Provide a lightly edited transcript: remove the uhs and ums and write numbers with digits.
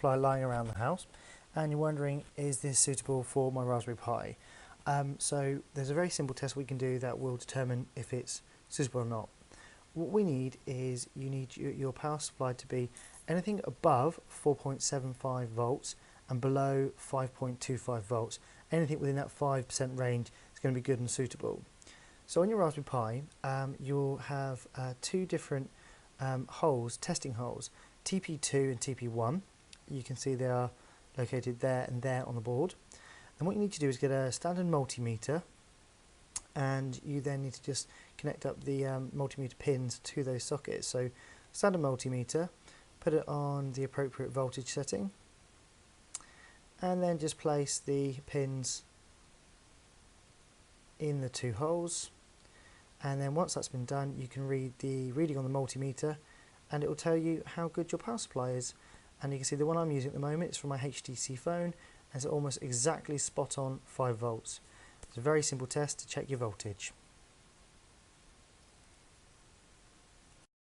supply lying around the house and you're wondering, is this suitable for my Raspberry Pi? So there's a very simple test we can do that will determine if it's suitable or not. What we need is you need your power supply to be anything above 4.75 volts and below 5.25 volts. Anything within that 5% range is going to be good and suitable. So on your Raspberry Pi, you'll have two different holes, testing holes, TP2 and TP1. You can see they are located there and there on the board. And what you need to do is get a standard multimeter, and you then need to just connect up the multimeter pins to those sockets. So standard multimeter, put it on the appropriate voltage setting, and then just place the pins in the two holes. And then once that's been done, you can read the reading on the multimeter and it will tell you how good your power supply is. And you can see the one I'm using at the moment is from my HTC phone and it's almost exactly spot on 5 volts. It's a very simple test to check your voltage.